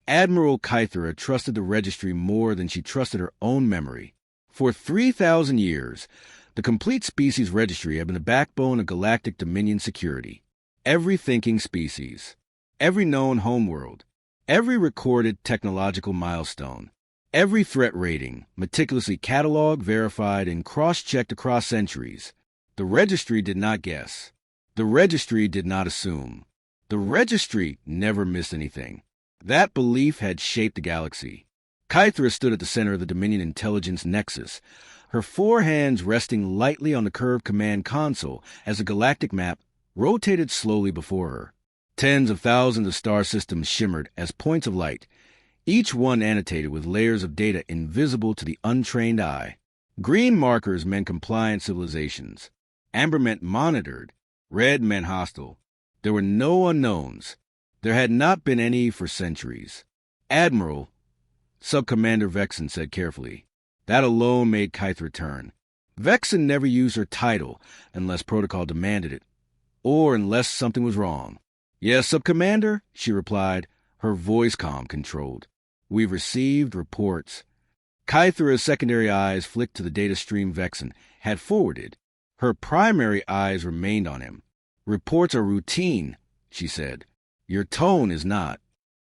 Admiral Kythera trusted the registry more than she trusted her own memory. For 3,000 years, the Complete Species Registry had been the backbone of Galactic Dominion security. Every thinking species, every known homeworld, every recorded technological milestone, every threat rating, meticulously cataloged, verified, and cross-checked across centuries. The registry did not guess. The registry did not assume. The registry never missed anything. That belief had shaped the galaxy. Kythera stood at the center of the Dominion intelligence nexus, her four hands resting lightly on the curved command console as the galactic map rotated slowly before her. Tens of thousands of star systems shimmered as points of light, each one annotated with layers of data invisible to the untrained eye. Green markers meant compliant civilizations. Amber meant monitored. Red meant hostile. There were no unknowns. There had not been any for centuries. Admiral, Subcommander Vexen said carefully. That alone made Kythera turn. Vexen never used her title unless protocol demanded it, or unless something was wrong. Yes, Subcommander, she replied, her voice calm, controlled. We've received reports. Kythera's secondary eyes flicked to the data stream Vexen had forwarded. Her primary eyes remained on him. Reports are routine, she said. Your tone is not.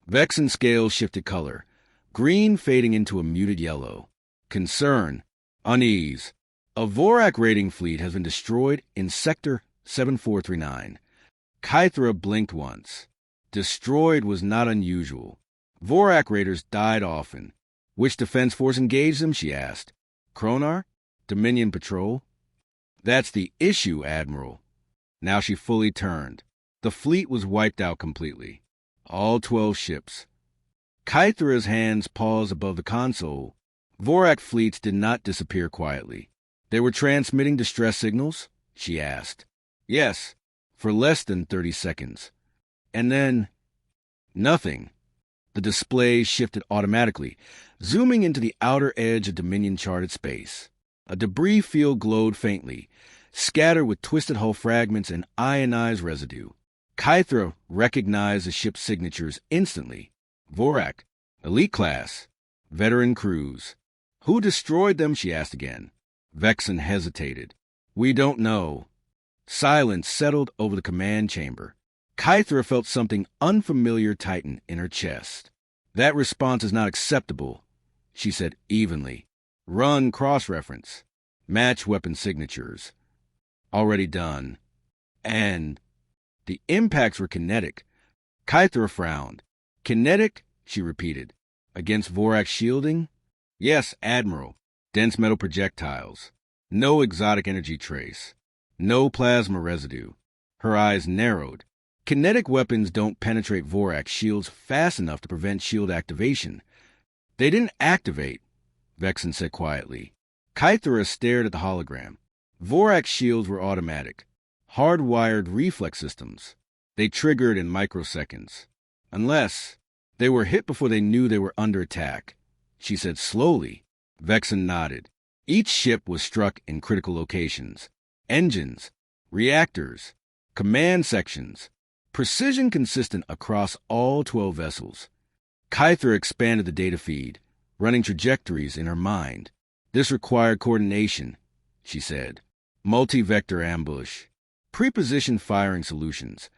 Vexen's scales shifted color, green fading into a muted yellow. Concern, unease. A Vorak raiding fleet has been destroyed in Sector 7439. Kythera blinked once. Destroyed was not unusual. Vorak raiders died often. Which defense force engaged them, she asked. Kronar? Dominion Patrol? That's the issue, Admiral. Now she fully turned. The fleet was wiped out completely. All 12 ships. Kythera's hands paused above the console. Vorak fleets did not disappear quietly. They were transmitting distress signals, she asked. Yes, for less than 30 seconds. And then, nothing. The display shifted automatically, zooming into the outer edge of Dominion-charted space. A debris field glowed faintly, scattered with twisted hull fragments and ionized residue. Kythera recognized the ship's signatures instantly. Vorak, elite class, veteran crews. Who destroyed them, she asked again. Vexen hesitated. We don't know. Silence settled over the command chamber. Kythera felt something unfamiliar tighten in her chest. That response is not acceptable, she said evenly. Run cross-reference. Match weapon signatures. Already done. And the impacts were kinetic. Kythera frowned. Kinetic, she repeated. Against Vorak shielding? Yes, Admiral. Dense metal projectiles. No exotic energy trace. No plasma residue. Her eyes narrowed. Kinetic weapons don't penetrate Vorak shields fast enough to prevent shield activation. They didn't activate, Vexen said quietly. Kythera stared at the hologram. Vorak shields were automatic, hardwired reflex systems. They triggered in microseconds. Unless they were hit before they knew they were under attack, she said slowly. Vexen nodded. Each ship was struck in critical locations. Engines, reactors, command sections. Precision consistent across all 12 vessels. Kythera expanded the data feed, running trajectories in her mind. This required coordination, she said. Multi-vector ambush. Prepositioned firing solutions.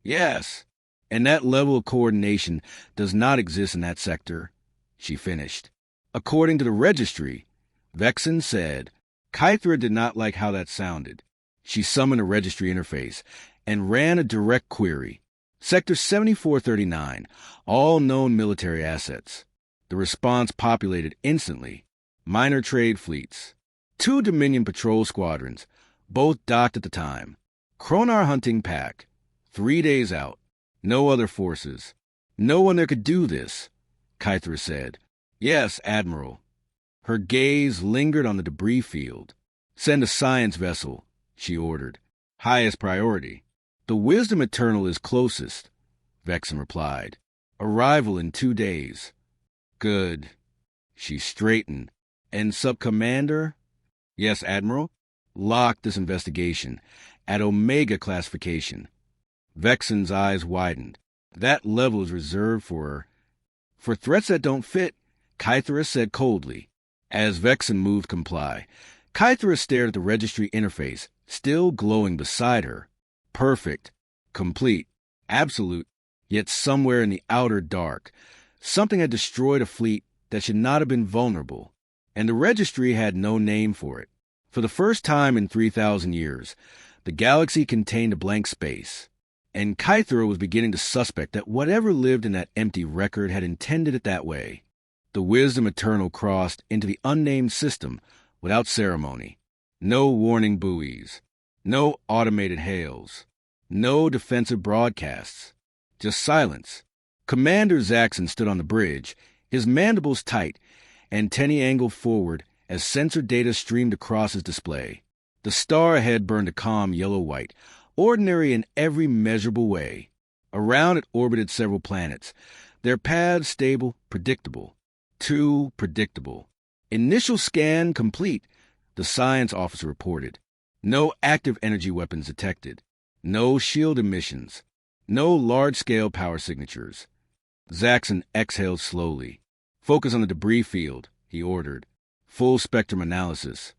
Yes, and that level of coordination does not exist in that sector, she finished. According to the registry, Vexen said. Kythera did not like how that sounded. She summoned a registry interface and ran a direct query. Sector 7439, all known military assets. The response populated instantly. Minor trade fleets. 2 Dominion patrol squadrons, both docked at the time. Kronar hunting pack. 3 days out. No other forces. No one there could do this, Kythera said. Yes, Admiral. Her gaze lingered on the debris field. Send a science vessel, she ordered. Highest priority. The Wisdom Eternal is closest, Vexen replied. Arrival in 2 days. Good. She straightened. And Subcommander? Yes, Admiral. Lock this investigation at Omega classification. Vexen's eyes widened. That level is reserved for For threats that don't fit, Kythera said coldly. As Vexen moved to comply, Kythera stared at the registry interface, still glowing beside her. Perfect, complete, absolute, yet somewhere in the outer dark, something had destroyed a fleet that should not have been vulnerable, and the registry had no name for it. For the first time in 3,000 years, the galaxy contained a blank space, and Kythera was beginning to suspect that whatever lived in that empty record had intended it that way. The wisdom eternal crossed into the unnamed system without ceremony. No warning buoys, no automated hails, no defensive broadcasts, just silence. Commander Zaxxon stood on the bridge, his mandibles tight, antennae angled forward as sensor data streamed across his display. The star ahead burned a calm yellow-white, ordinary in every measurable way. Around it orbited several planets, their paths stable, predictable. Too predictable. Initial scan complete, the science officer reported. No active energy weapons detected. No shield emissions. No large-scale power signatures. Zaxxon exhaled slowly. Focus on the debris field, he ordered. Full spectrum analysis.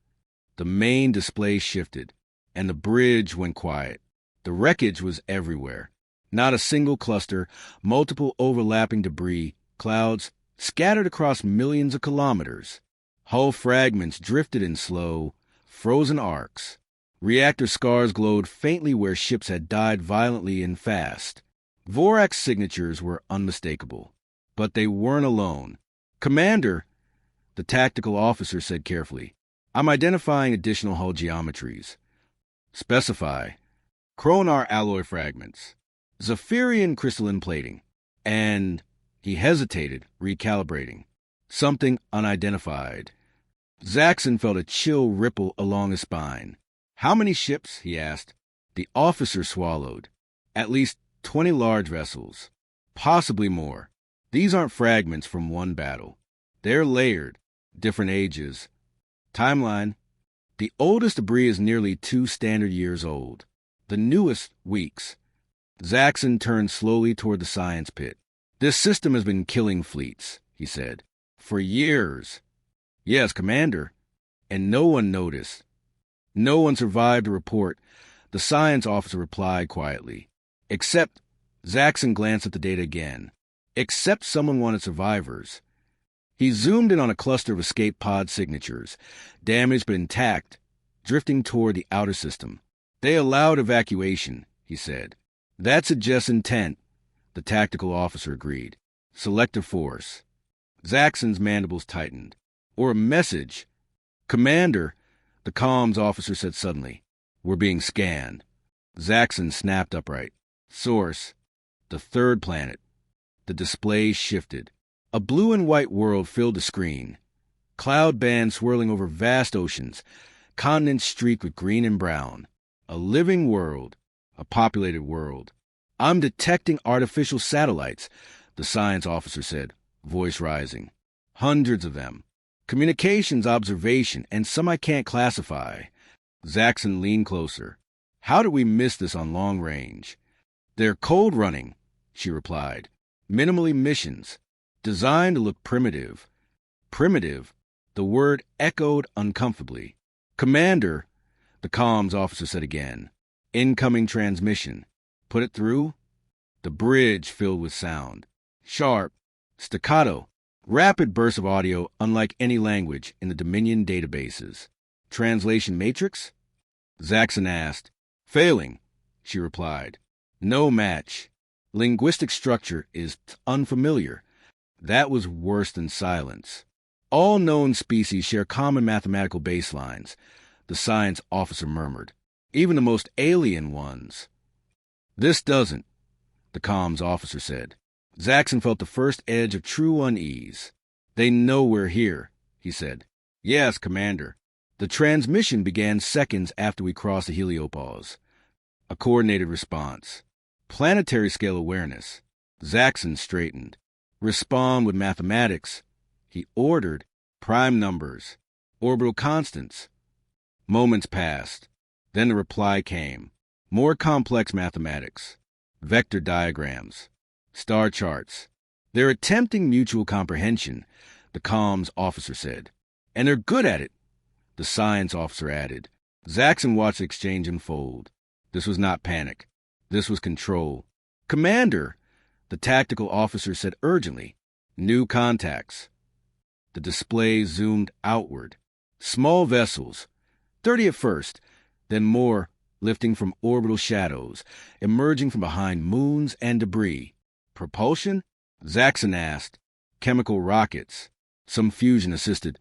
The main display shifted, and the bridge went quiet. The wreckage was everywhere. Not a single cluster, multiple overlapping debris, clouds, scattered across millions of kilometers. Hull fragments drifted in slow, frozen arcs. Reactor scars glowed faintly where ships had died violently and fast. Vorax signatures were unmistakable. But they weren't alone. Commander, the tactical officer said carefully, I'm identifying additional hull geometries. Specify. Chronar alloy fragments. Zephyrian crystalline plating. And... He hesitated, recalibrating. Something unidentified. Zaxxon felt a chill ripple along his spine. How many ships? He asked. The officer swallowed. At least 20 large vessels. Possibly more. These aren't fragments from one battle. They're layered. Different ages. Timeline. The oldest debris is nearly 2 standard years old. The newest, weeks. Zaxxon turned slowly toward the science pit. This system has been killing fleets, he said. For years. Yes, Commander. And no one noticed. No one survived to report, the science officer replied quietly. Except, Zaxxon glanced at the data again. Except someone wanted survivors. He zoomed in on a cluster of escape pod signatures, damaged but intact, drifting toward the outer system. They allowed evacuation, he said. That suggests intent. The tactical officer agreed. Selective force. Zaxxon's mandibles tightened. Or a message. Commander, the comms officer said suddenly. We're being scanned. Zaxxon snapped upright. Source. The third planet. The display shifted. A blue and white world filled the screen. Cloud bands swirling over vast oceans. Continents streaked with green and brown. A living world. A populated world. I'm detecting artificial satellites, the science officer said, voice rising. Hundreds of them. Communications observation, and some I can't classify. Zaxxon leaned closer. How did we miss this on long range? They're cold running, she replied. Minimal emissions. Designed to look primitive. Primitive. The word echoed uncomfortably. Commander, the comms officer said again. Incoming transmission. Put it through? The bridge filled with sound. Sharp, staccato, rapid bursts of audio unlike any language in the Dominion databases. Translation matrix? Zaxxon asked. Failing, she replied. No match. Linguistic structure is unfamiliar. That was worse than silence. All known species share common mathematical baselines, the science officer murmured. Even the most alien ones. This doesn't, the comms officer said. Zaxxon felt the first edge of true unease. They know we're here, he said. Yes, Commander. The transmission began seconds after we crossed the heliopause. A coordinated response. Planetary scale awareness. Zaxxon straightened. Respond with mathematics. He ordered. Prime numbers. Orbital constants. Moments passed. Then the reply came. More complex mathematics. Vector diagrams. Star charts. They're attempting mutual comprehension, the comms officer said. And they're good at it, the science officer added. Zaxxon watched the exchange unfold. This was not panic. This was control. Commander, the tactical officer said urgently. New contacts. The display zoomed outward. Small vessels, 30 at first, then more, lifting from orbital shadows, emerging from behind moons and debris. Propulsion? Zaxxon asked. Chemical rockets. Some fusion assisted.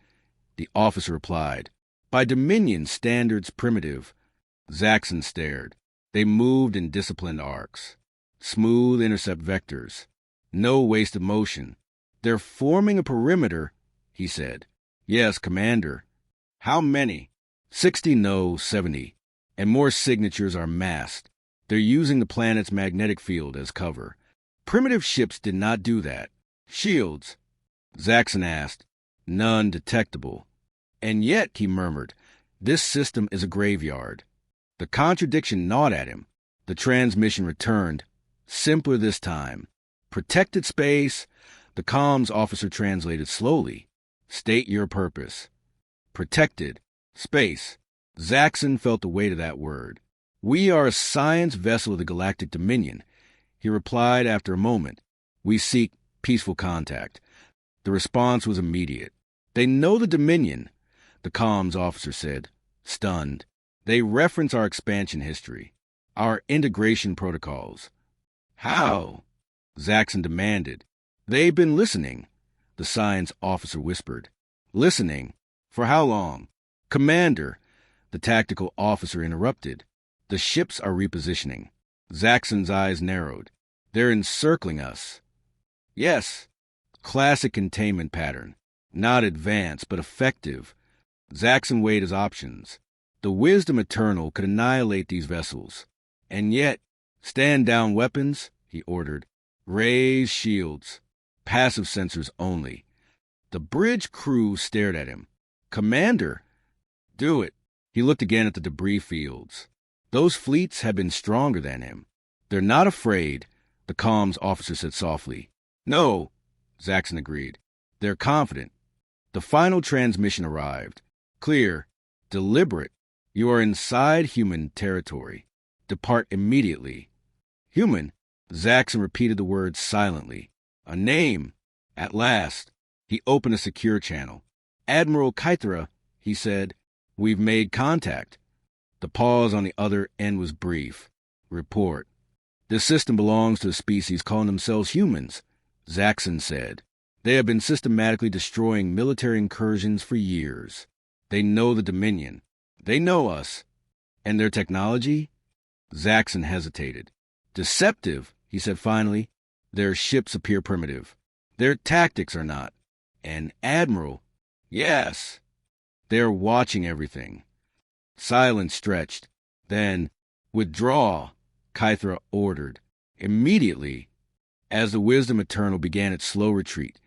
The officer replied. By Dominion standards, primitive. Zaxxon stared. They moved in disciplined arcs. Smooth intercept vectors. No wasted motion. They're forming a perimeter, he said. Yes, Commander. How many? 60, no, 70. And more signatures are masked. They're using the planet's magnetic field as cover. Primitive ships did not do that. Shields? Zaxxon asked. None detectable. And yet, he murmured, this system is a graveyard. The contradiction gnawed at him. The transmission returned, simpler this time. Protected space, the comms officer translated slowly. State your purpose. Protected space. Zaxxon felt the weight of that word. We are a science vessel of the Galactic Dominion, he replied after a moment. We seek peaceful contact. The response was immediate. They know the Dominion, the comms officer said, stunned. They reference our expansion history, our integration protocols. How? Zaxxon demanded. They've been listening, the science officer whispered. Listening? For how long? Commander, the tactical officer interrupted. The ships are repositioning. Zaxxon's eyes narrowed. They're encircling us. Yes. Classic containment pattern. Not advanced, but effective. Zaxxon weighed his options. The wisdom eternal could annihilate these vessels. And yet, stand down weapons, he ordered. Raise shields. Passive sensors only. The bridge crew stared at him. Commander! Do it. He looked again at the debris fields. Those fleets had been stronger than him. They're not afraid, the comms officer said softly. No, Zaxxon agreed. They're confident. The final transmission arrived. Clear. Deliberate. You are inside human territory. Depart immediately. Human? Zaxxon repeated the words silently. A name. At last. He opened a secure channel. Admiral Kythera, he said. We've made contact. The pause on the other end was brief. Report. This system belongs to a species calling themselves humans, Zaxxon said. They have been systematically destroying military incursions for years. They know the Dominion. They know us. And their technology? Zaxxon hesitated. Deceptive, he said finally. Their ships appear primitive. Their tactics are not. And Admiral, yes. They're watching everything. Silence stretched. Then, withdraw, Kythera ordered. Immediately, as the wisdom eternal began its slow retreat,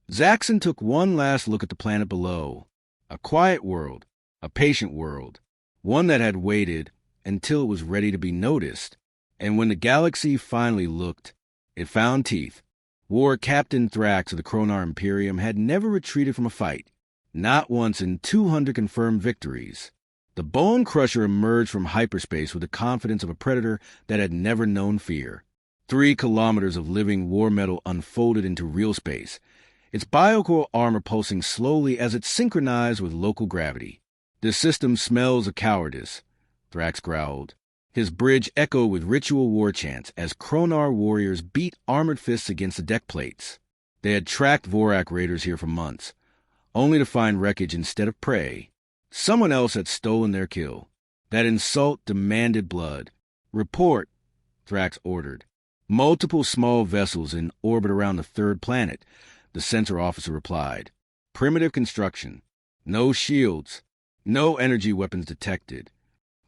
Zaxxon took one last look at the planet below. A quiet world, a patient world, one that had waited until it was ready to be noticed. And when the galaxy finally looked, it found teeth. War Captain Thrax of the Kronar Imperium had never retreated from a fight, not once in 200 confirmed victories. The Bone Crusher emerged from hyperspace with the confidence of a predator that had never known fear. 3 kilometers of living war metal unfolded into real space, its biocore armor pulsing slowly as it synchronized with local gravity. This system smells of cowardice, Thrax growled. His bridge echoed with ritual war chants as Kronar warriors beat armored fists against the deck plates. They had tracked Vorak raiders here for months, only to find wreckage instead of prey. Someone else had stolen their kill. That insult demanded blood. Report, Thrax ordered. Multiple small vessels in orbit around the 3rd planet, the sensor officer replied. Primitive construction. No shields. No energy weapons detected.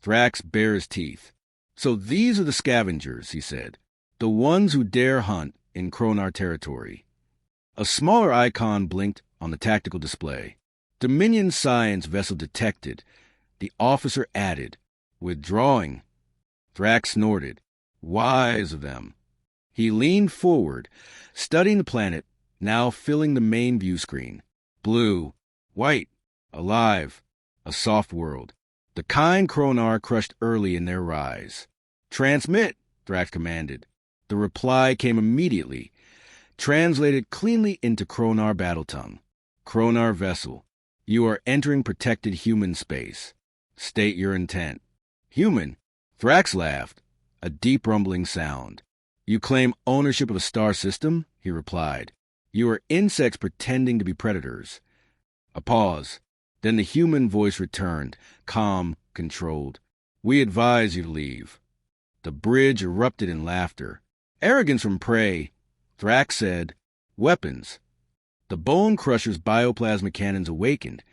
Thrax bare his teeth. So these are the scavengers, he said. The ones who dare hunt in Kronar territory. A smaller icon blinked on the tactical display. Dominion science vessel detected. The officer added, withdrawing. Thrax snorted. Wise of them. He leaned forward, studying the planet, now filling the main view screen. Blue, white, alive, a soft world. The kind Kronar crushed early in their rise. "Transmit," Thrax commanded. The reply came immediately, translated cleanly into Kronar battle tongue. "Kronar vessel, you are entering protected human space. State your intent." "Human?" Thrax laughed, a deep rumbling sound. "You claim ownership of a star system?" he replied. "You are insects pretending to be predators." A pause. Then the human voice returned, calm, controlled. "We advise you to leave." The bridge erupted in laughter. "Arrogance from prey," Thrax said. "Weapons." The Bone Crusher's bioplasma cannons awakened,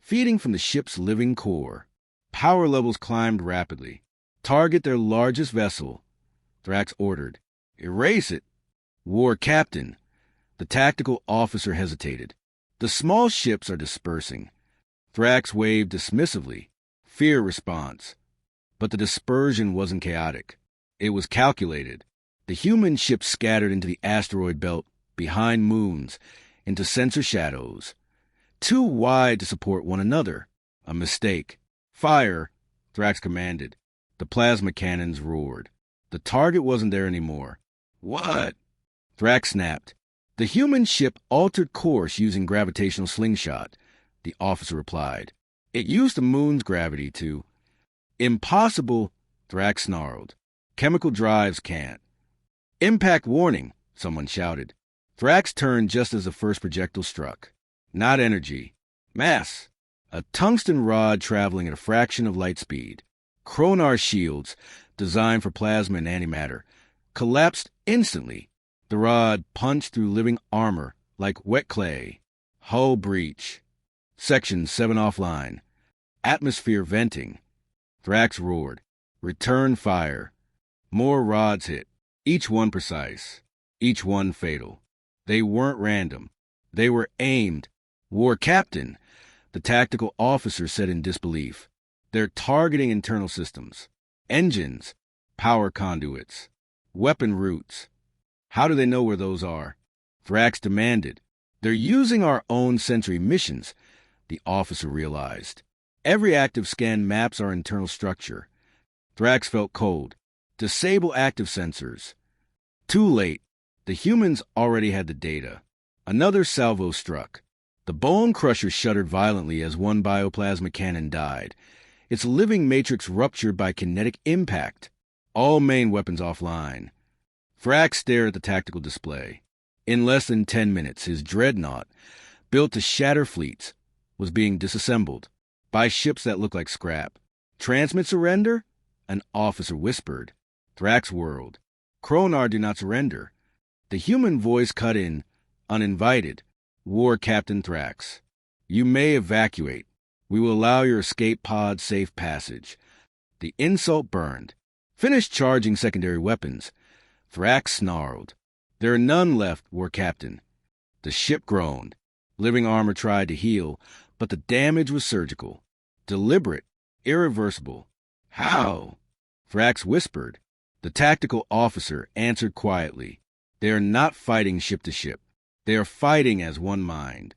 feeding from the ship's living core. Power levels climbed rapidly. "Target their largest vessel," Thrax ordered. "Erase it." "War Captain." The tactical officer hesitated. "The small ships are dispersing." Thrax waved dismissively. Fear response. But the dispersion wasn't chaotic. It was calculated. The human ships scattered into the asteroid belt, behind moons, into sensor shadows. Too wide to support one another. A mistake. "Fire," Thrax commanded. The plasma cannons roared. The target wasn't there anymore. "What?" Thrax snapped. "The human ship altered course using gravitational slingshot," the officer replied. "It used the moon's gravity to—" "Impossible," Thrax snarled. "Chemical drives can't." "Impact warning," someone shouted. Thrax turned just as the first projectile struck. Not energy. Mass. A tungsten rod traveling at a fraction of light speed. Kronar shields, designed for plasma and antimatter, collapsed instantly. The rod punched through living armor like wet clay. Hull breach. Section 7 offline. Atmosphere venting. Thrax roared. Return fire. More rods hit. Each one precise. Each one fatal. They weren't random. They were aimed. "War Captain," the tactical officer said in disbelief. "They're targeting internal systems. Engines. Power conduits. Weapon routes. How do they know where those are?" Thrax demanded. "They're using our own sensory missions," the officer realized. "Every active scan maps our internal structure." Thrax felt cold. "Disable active sensors." Too late. The humans already had the data. Another salvo struck. The Bone Crusher shuddered violently as one bioplasma cannon died. Its living matrix ruptured by kinetic impact. All main weapons offline. Thrax stared at the tactical display. In less than 10 minutes, his dreadnought, built to shatter fleets, was being disassembled by ships that looked like scrap. "Transmit surrender?" an officer whispered. Thrax whirled. "Kronar do not surrender." The human voice cut in, uninvited. "War Captain Thrax, you may evacuate. We will allow your escape pod safe passage." The insult burned. "Finish charging secondary weapons." Thrax snarled. "There are none left, War Captain." The ship groaned. Living armor tried to heal, but the damage was surgical. Deliberate, irreversible. "How?" Thrax whispered. The tactical officer answered quietly. "They are not fighting ship to ship. They are fighting as one mind."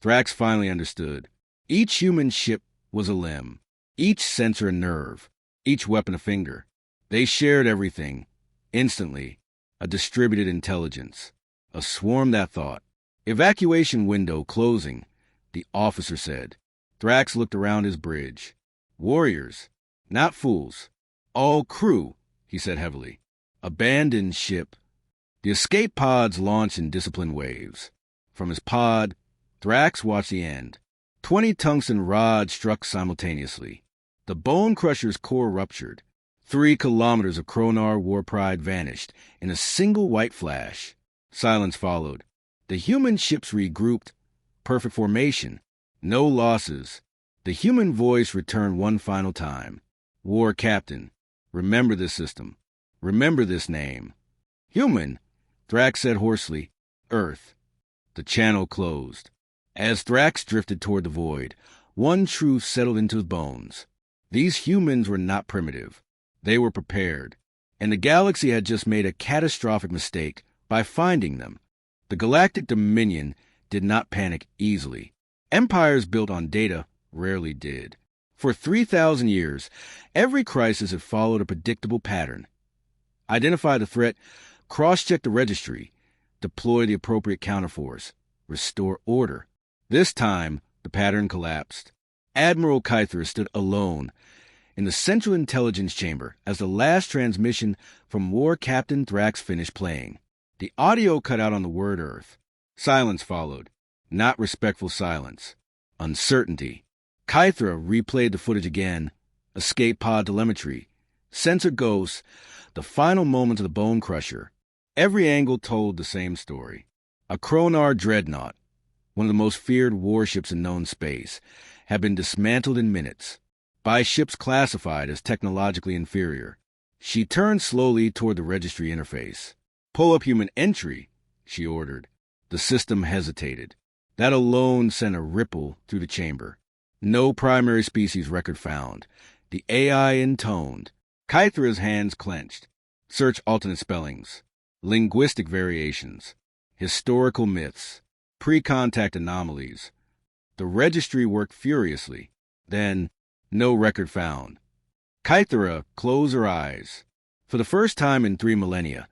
Thrax finally understood. Each human ship was a limb. Each sensor a nerve. Each weapon a finger. They shared everything. Instantly. A distributed intelligence. A swarm that thought. "Evacuation window closing," the officer said. Thrax looked around his bridge. "Warriors. Not fools. All crew," he said heavily. "Abandoned ship." The escape pods launched in disciplined waves. From his pod, Thrax watched the end. 20 tungsten rods struck simultaneously. The Bone Crusher's core ruptured. 3 kilometers of Kronar war pride vanished in a single white flash. Silence followed. The human ships regrouped. Perfect formation. No losses. The human voice returned one final time. "War Captain, remember this system. Remember this name." "Human," Thrax said hoarsely. "Earth." The channel closed. As Thrax drifted toward the void, one truth settled into his bones. These humans were not primitive. They were prepared. and the galaxy had just made a catastrophic mistake by finding them. The Galactic Dominion did not panic easily. Empires built on data rarely did. For 3,000 years, every crisis had followed a predictable pattern. Identify the threat, cross-check the registry, deploy the appropriate counterforce, restore order. This time, the pattern collapsed. Admiral Kythera stood alone in the Central Intelligence Chamber as the last transmission from War Captain Thrax finished playing. The audio cut out on the word Earth. Silence followed. Not respectful silence. Uncertainty. Kythera replayed the footage again. Escape pod telemetry. Sensor ghosts. The final moments of the Bone Crusher. Every angle told the same story. A Kronar dreadnought, one of the most feared warships in known space, had been dismantled in minutes by ships classified as technologically inferior. She turned slowly toward the registry interface. "Pull up human entry," she ordered. The system hesitated. That alone sent a ripple through the chamber. No primary species record found. The AI intoned. Kythera's hands clenched. Search alternate spellings. Linguistic variations. Historical myths. Pre-contact anomalies. The registry worked furiously. Then, no record found. Kythera closed her eyes. For the first time in 3 millennia,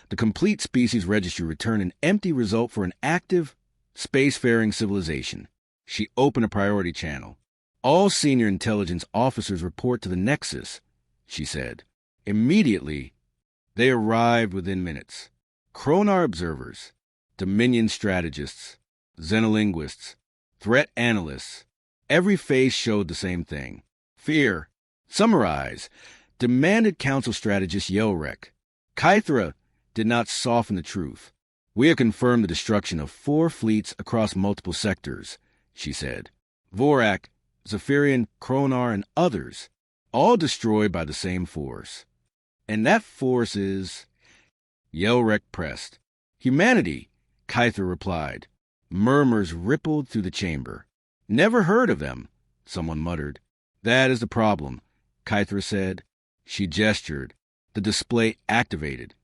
the complete species registry returned an empty result for an active, spacefaring civilization. She opened a priority channel. "All senior intelligence officers report to the Nexus," she said. Immediately, they arrived within minutes. Kronar observers, Dominion strategists, xenolinguists, threat analysts. Every face showed the same thing. Fear. Summarize. Demanded Council strategist Yelrek. Kythera did not soften the truth. "We have confirmed the destruction of 4 fleets across multiple sectors," she said. Vorak, Zephyrian, Kronar, and others, all destroyed by the same force. "And that force is—" Yelrek pressed. "Humanity," Kythera replied. Murmurs rippled through the chamber. "Never heard of them," someone muttered. "That is the problem," Kythera said. She gestured. The display activated,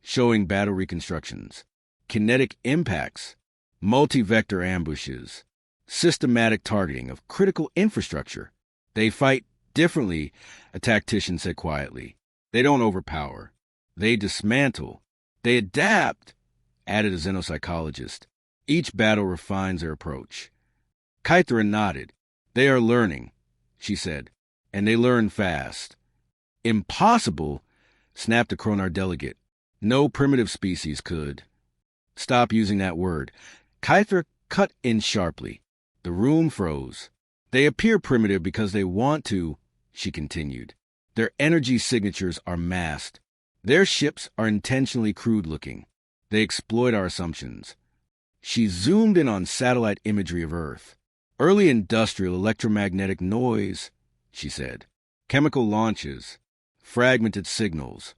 showing battle reconstructions, kinetic impacts, multi-vector ambushes, systematic targeting of critical infrastructure. "They fight differently," a tactician said quietly. "They don't overpower. They dismantle. They adapt," added a xenopsychologist. "Each battle refines their approach." Kythera nodded. "They are learning," she said, "and they learn fast." "Impossible," snapped a Kronar delegate. "No primitive species could." "Stop using that word." Kythera cut in sharply. The room froze. "They appear primitive because they want to," she continued. "Their energy signatures are masked. Their ships are intentionally crude-looking. They exploit our assumptions." She zoomed in on satellite imagery of Earth. "Early industrial electromagnetic noise," she said. "Chemical launches. Fragmented signals."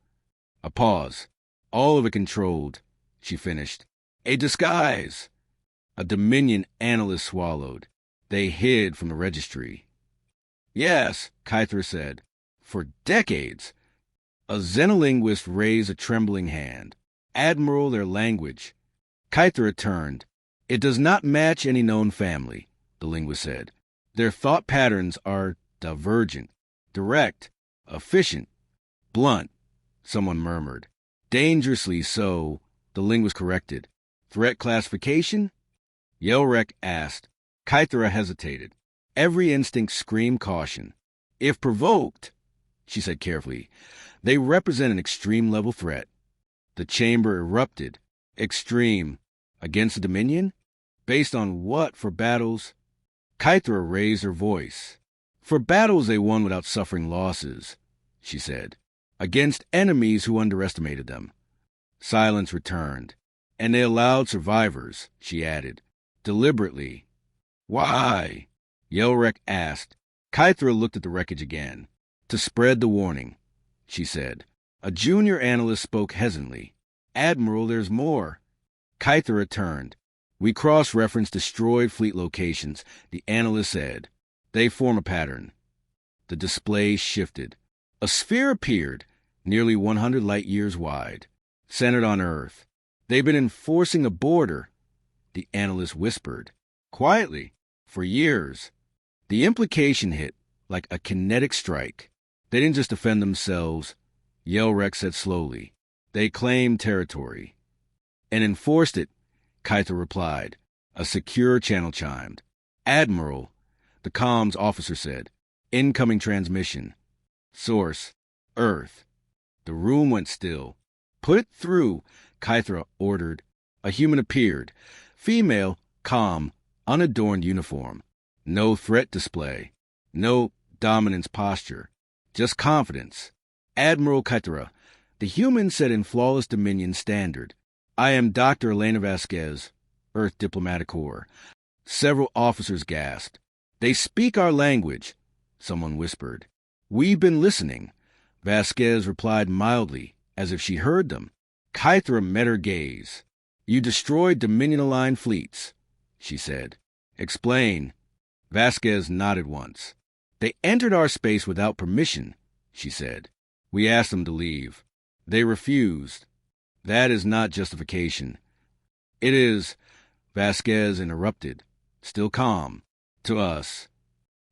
A pause. "All of it controlled," she finished. "A disguise." A Dominion analyst swallowed. "They hid from the registry." "Yes," Kythera said. "For decades." A xenolinguist raised a trembling hand. "Admiral, their language." Kythera turned. "It does not match any known family," the linguist said. "Their thought patterns are divergent, direct, efficient, blunt," someone murmured. "Dangerously so," the linguist corrected. "Threat classification?" Yelrek asked. Kythera hesitated. Every instinct screamed caution. "If provoked," she said carefully, "they represent an extreme-level threat." The chamber erupted. "Extreme. Against the Dominion? Based on what for battles?" Kythera raised her voice. "For battles they won without suffering losses," she said. "Against enemies who underestimated them." Silence returned. "And they allowed survivors," she added. "Deliberately." "Why?" Yelrek asked. Kythera looked at the wreckage again. "To spread the warning," she said. A junior analyst spoke hesitantly. "Admiral, there's more." Kythera turned. "We cross-reference destroyed fleet locations," the analyst said. "They form a pattern." The display shifted. A sphere appeared, nearly 100 light-years wide, centered on Earth. They've been enforcing a border, the analyst whispered, quietly, for years. The implication hit like a kinetic strike. They didn't just defend themselves, Yelrek said slowly. They claimed territory. And enforced it, Kyther replied. A secure channel chimed. Admiral, the comms officer said. Incoming transmission. Source, Earth. The room went still. Put it through, Kythra ordered. A human appeared. Female, calm, unadorned uniform. No threat display. No dominance posture. Just confidence. Admiral Kythra, the human said in flawless Dominion standard. I am Dr. Elena Vasquez, Earth Diplomatic Corps. Several officers gasped. They speak our language, someone whispered. We've been listening. Vasquez replied mildly, as if she heard them. Kythra met her gaze. You destroyed Dominion-aligned fleets, she said. Explain. Vasquez nodded once. They entered our space without permission, she said. We asked them to leave. They refused. That is not justification. It is, Vasquez interrupted, still calm, to us.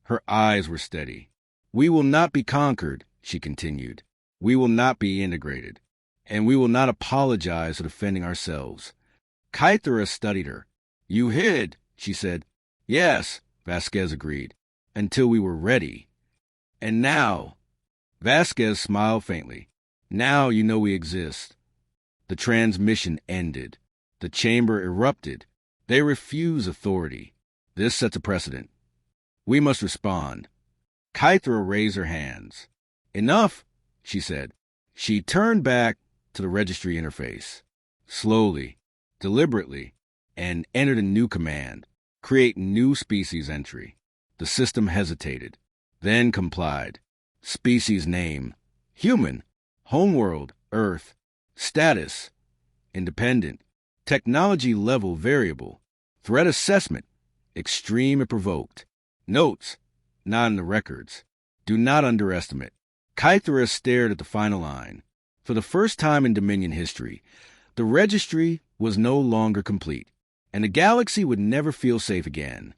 Her eyes were steady. We will not be conquered, she continued. We will not be integrated. And we will not apologize for defending ourselves. Kythera studied her. You hid, she said. Yes, Vasquez agreed, until we were ready. And now, Vasquez smiled faintly. Now you know we exist. The transmission ended. The chamber erupted. They refuse authority. This sets a precedent. We must respond. Kythera raised her hands. Enough, she said. She turned back to the registry interface. Slowly, deliberately, and entered a new command. Create new species entry. The system hesitated, then complied. Species name. Human. Homeworld. Earth. Status. Independent. Technology level variable. Threat assessment. Extreme if provoked. Notes. Not in the records. Do not underestimate. Kythera stared at the final line. For the first time in Dominion history, the registry was no longer complete, and the galaxy would never feel safe again.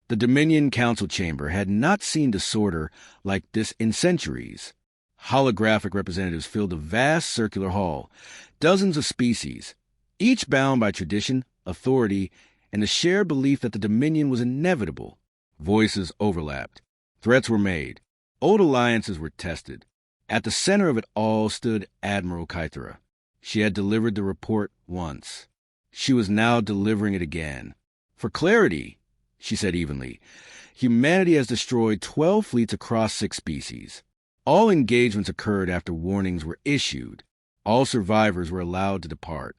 The Dominion Council chamber had not seen disorder like this in centuries. Holographic representatives filled a vast circular hall, dozens of species, each bound by tradition, authority, and the shared belief that the Dominion was inevitable. Voices overlapped. Threats were made. Old alliances were tested. At the center of it all stood Admiral Kythera. She had delivered the report once. She was now delivering it again. For clarity, she said evenly, humanity has destroyed 12 fleets across 6 species. All engagements occurred after warnings were issued. All survivors were allowed to depart.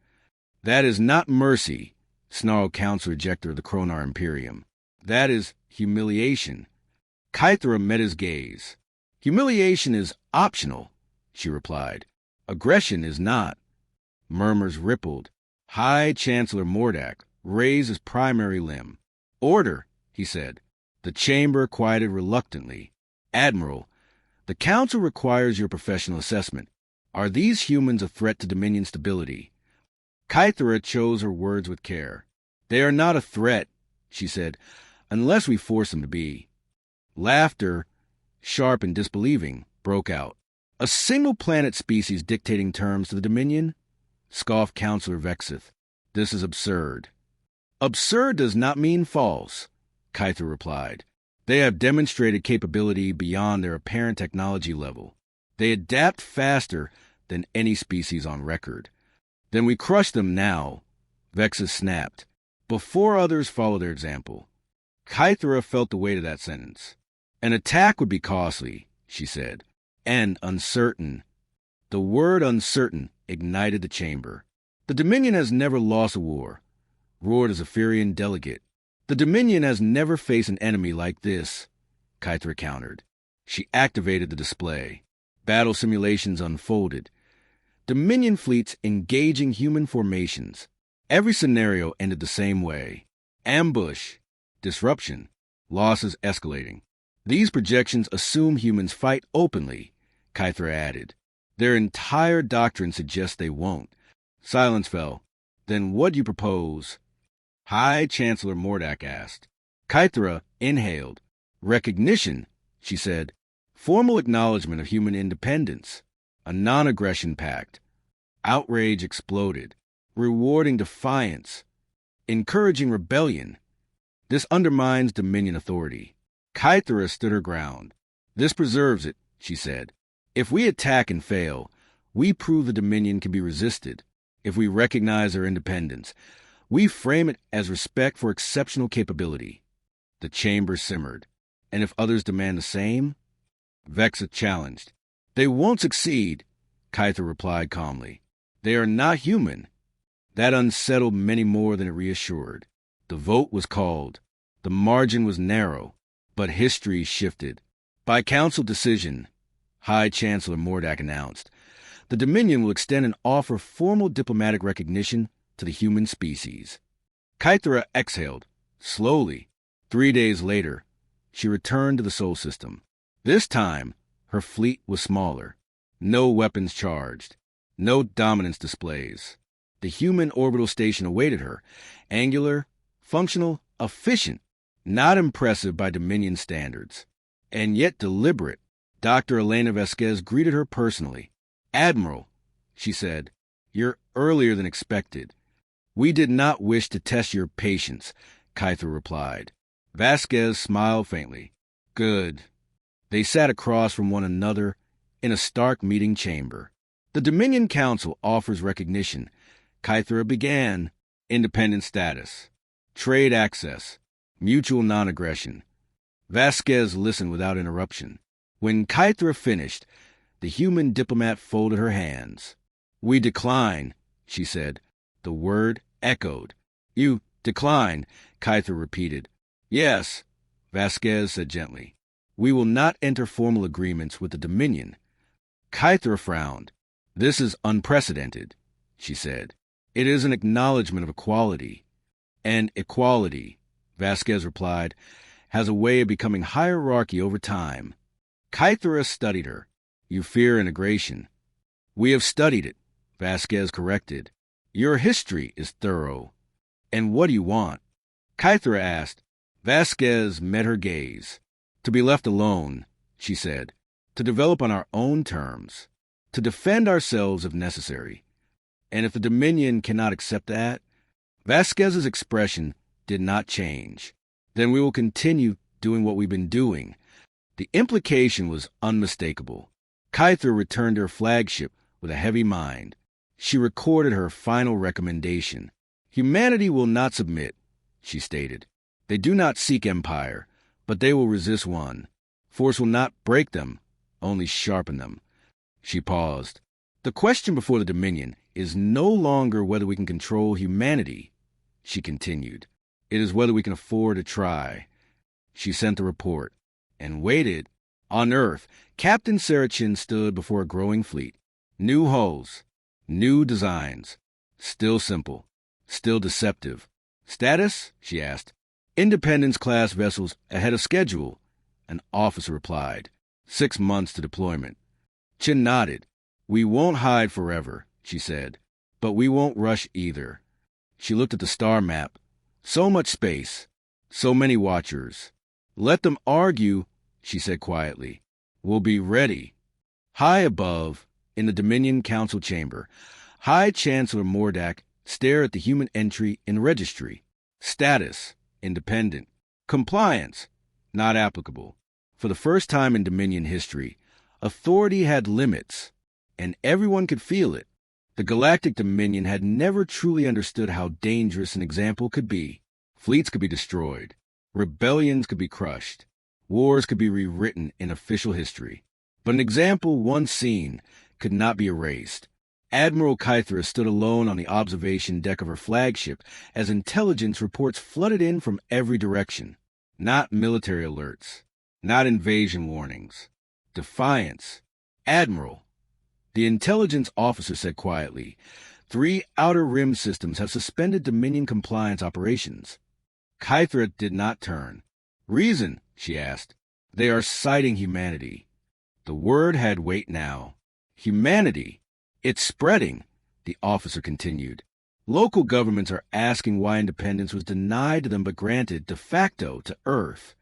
That is not mercy, snarled Council Ejector of the Kronar Imperium. That is humiliation. Kythera met his gaze. Humiliation is optional, she replied. Aggression is not. Murmurs rippled. High Chancellor Mordak raised his primary limb. Order, he said. The chamber quieted reluctantly. Admiral, the Council requires your professional assessment. Are these humans a threat to Dominion stability? Kythera chose her words with care. They are not a threat, she said, unless we force them to be. Laughter, sharp and disbelieving, broke out. A single-planet species dictating terms to the Dominion? Scoffed Counselor Vexith. This is absurd. Absurd does not mean false, Kythera replied. They have demonstrated capability beyond their apparent technology level. They adapt faster than any species on record. Then we crush them now, Vexith snapped, before others follow their example. Kythera felt the weight of that sentence. An attack would be costly, she said, and uncertain. The word uncertain ignited the chamber. The Dominion has never lost a war, roared a Zephyrian delegate. The Dominion has never faced an enemy like this, Kythera countered. She activated the display. Battle simulations unfolded. Dominion fleets engaging human formations. Every scenario ended the same way. Ambush, disruption, losses escalating. These projections assume humans fight openly, Kythera added. Their entire doctrine suggests they won't. Silence fell. Then what do you propose? High Chancellor Mordak asked. Kythera inhaled. Recognition, she said. Formal acknowledgement of human independence. A non-aggression pact. Outrage exploded. Rewarding defiance. Encouraging rebellion. This undermines Dominion authority. Kythera stood her ground. This preserves it, she said. If we attack and fail, we prove the Dominion can be resisted. If we recognize our independence, we frame it as respect for exceptional capability. The chamber simmered. And if others demand the same? Vexa challenged. They won't succeed, Kythera replied calmly. They are not human. That unsettled many more than it reassured. The vote was called. The margin was narrow, but history shifted. By council decision, High Chancellor Mordak announced, the Dominion will extend and offer formal diplomatic recognition to the human species. Kythera exhaled, slowly. 3 days later, she returned to the Sol system. This time, her fleet was smaller. No weapons charged. No dominance displays. The human orbital station awaited her, angular, functional, efficient, not impressive by Dominion standards, and yet deliberate. Dr. Elena Vasquez greeted her personally. Admiral, she said, you're earlier than expected. We did not wish to test your patience, Kythera replied. Vasquez smiled faintly. Good. They sat across from one another in a stark meeting chamber. The Dominion Council offers recognition. Kythera began. Independent status. Trade access. Mutual non-aggression. Vasquez listened without interruption. When Kythera finished, the human diplomat folded her hands. We decline, she said. The word echoed. You decline, Kythera repeated. Yes, Vasquez said gently. We will not enter formal agreements with the Dominion. Kythera frowned. This is unprecedented, she said. It is an acknowledgement of equality. And equality, Vasquez replied, has a way of becoming hierarchy over time. Kythera studied her. You fear integration. We have studied it, Vasquez corrected. Your history is thorough. And what do you want? Kythera asked. Vasquez met her gaze. To be left alone, she said. To develop on our own terms. To defend ourselves if necessary. And if the Dominion cannot accept that, Vasquez's expression did not change. Then we will continue doing what we've been doing. The implication was unmistakable. Kythera returned to her flagship with a heavy mind. She recorded her final recommendation. Humanity will not submit, she stated. They do not seek empire, but they will resist one. Force will not break them, only sharpen them. She paused. The question before the Dominion is no longer whether we can control humanity, she continued. It is whether we can afford to try. She sent the report and waited. On Earth, Captain Sarachin stood before a growing fleet. New hulls, new designs, still simple, still deceptive. Status? She asked. Independence-class vessels ahead of schedule, an officer replied. 6 months to deployment. Chin nodded. We won't hide forever, she said, but we won't rush either. She looked at the star map. So much space, so many watchers. Let them argue, she said quietly. We'll be ready. High above, in the Dominion Council chamber, High Chancellor Mordak stared at the human entry in registry. Status, independent. Compliance, not applicable. For the first time in Dominion history, authority had limits, and everyone could feel it. The Galactic Dominion had never truly understood how dangerous an example could be. Fleets could be destroyed. Rebellions could be crushed. Wars could be rewritten in official history. But an example once seen could not be erased. Admiral Kythera stood alone on the observation deck of her flagship as intelligence reports flooded in from every direction. Not military alerts. Not invasion warnings. Defiance. Admiral. The intelligence officer said quietly, 3 outer rim systems have suspended Dominion compliance operations. Kythera did not turn. Reason, she asked. They are citing humanity. The word had weight now. Humanity. It's spreading, the officer continued. Local governments are asking why independence was denied to them but granted de facto to Earth.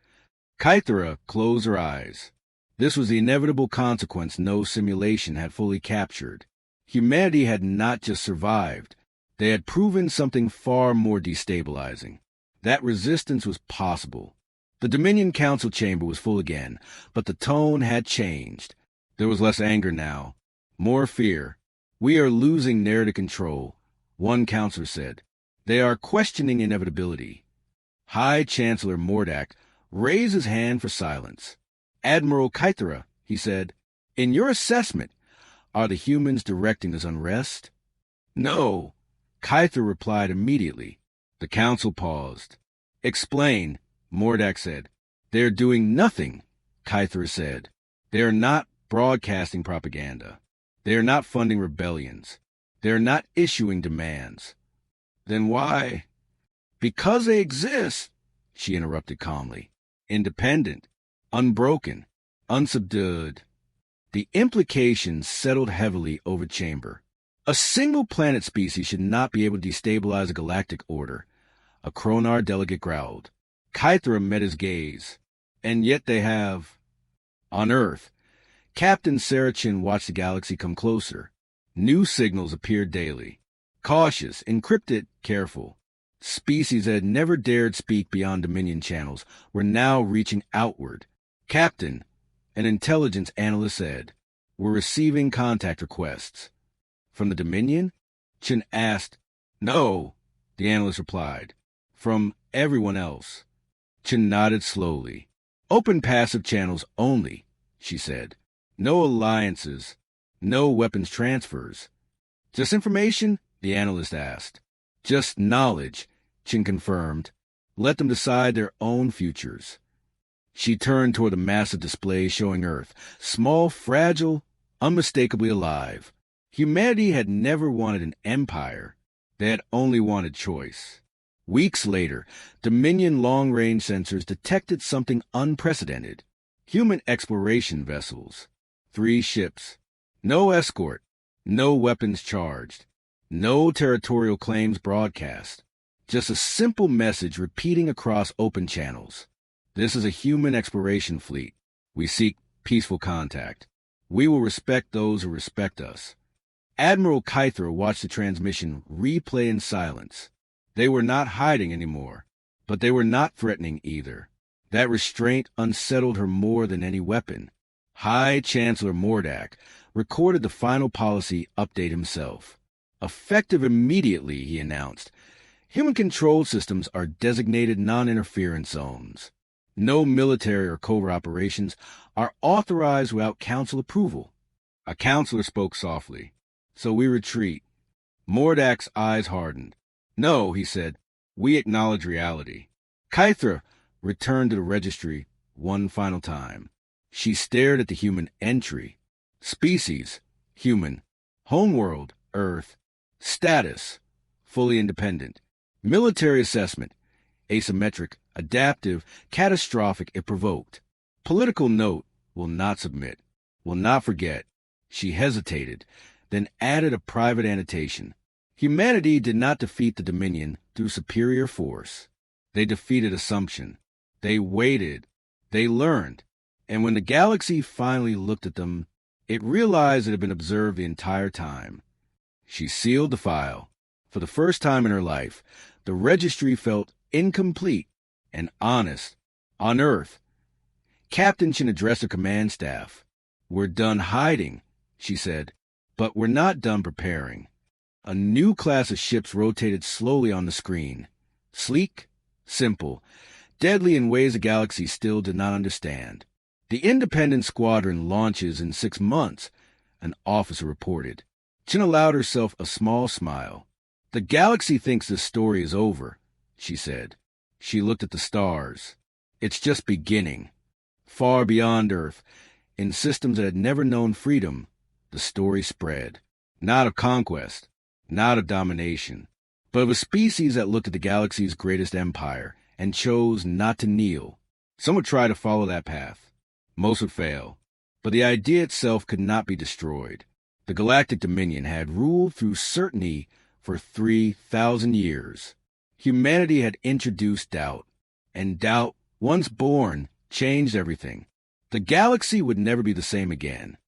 Kythera closed her eyes. This was the inevitable consequence no simulation had fully captured. Humanity had not just survived. They had proven something far more destabilizing. That resistance was possible. The Dominion Council chamber was full again, but the tone had changed. There was less anger now, more fear. We are losing narrative control, one counselor said. They are questioning inevitability. High Chancellor Mordak raised his hand for silence. Admiral Kythera, he said, in your assessment, are the humans directing this unrest? No, Kythera replied immediately. The council paused. Explain, Mordak said. They're doing nothing, Kythera said. They are not broadcasting propaganda. They are not funding rebellions. They are not issuing demands. Then why? Because they exist, she interrupted calmly. Independent, unbroken, unsubdued. The implications settled heavily over chamber. A single planet species should not be able to destabilize a galactic order. A Kronar delegate growled. Kythera met his gaze. And yet they have. On Earth, Captain Sarachin watched the galaxy come closer. New signals appeared daily. Cautious, encrypted, careful. Species that had never dared speak beyond Dominion channels were now reaching outward. Captain, an intelligence analyst said, we're receiving contact requests. From the Dominion? Chen asked. No, the analyst replied. From everyone else. Chen nodded slowly. Open passive channels only, she said. No alliances, no weapons transfers. Just information? The analyst asked. Just knowledge, Chen confirmed. Let them decide their own futures. She turned toward the massive display showing Earth, small, fragile, unmistakably alive. Humanity had never wanted an empire. They had only wanted choice. Weeks later, Dominion long-range sensors detected something unprecedented. Human exploration vessels. 3 ships. No escort. No weapons charged. No territorial claims broadcast. Just a simple message repeating across open channels. This is a human exploration fleet. We seek peaceful contact. We will respect those who respect us. Admiral Kythera watched the transmission replay in silence. They were not hiding anymore, but they were not threatening either. That restraint unsettled her more than any weapon. High Chancellor Mordak recorded the final policy update himself. Effective immediately, he announced. Human control systems are designated non-interference zones. No military or covert operations are authorized without council approval. A counselor spoke softly. So we retreat. Mordak's eyes hardened. No, he said. We acknowledge reality. Kythera returned to the registry one final time. She stared at the human entry. Species, human. Homeworld, Earth. Status, fully independent. Military assessment, asymmetric, adaptive, catastrophic if provoked. Political note, will not submit, will not forget. She hesitated, then added a private annotation. Humanity did not defeat the Dominion through superior force. They defeated assumption. They waited. They learned. And when the galaxy finally looked at them, it realized it had been observed the entire time. She sealed the file. For the first time in her life, the registry felt incomplete and honest. On Earth, Captain Chen addressed her command staff. We're done hiding, she said, but we're not done preparing. A new class of ships rotated slowly on the screen. Sleek, simple, deadly in ways the galaxy still did not understand. The Independent Squadron launches in 6 months, an officer reported. Chen allowed herself a small smile. The galaxy thinks this story is over, she said. She looked at the stars. It's just beginning. Far beyond Earth, in systems that had never known freedom, the story spread. Not of conquest, not of domination, but of a species that looked at the galaxy's greatest empire and chose not to kneel. Some would try to follow that path. Most would fail. But the idea itself could not be destroyed. The Galactic Dominion had ruled through certainty for 3,000 years. Humanity had introduced doubt, and doubt, once born, changed everything. The galaxy would never be the same again.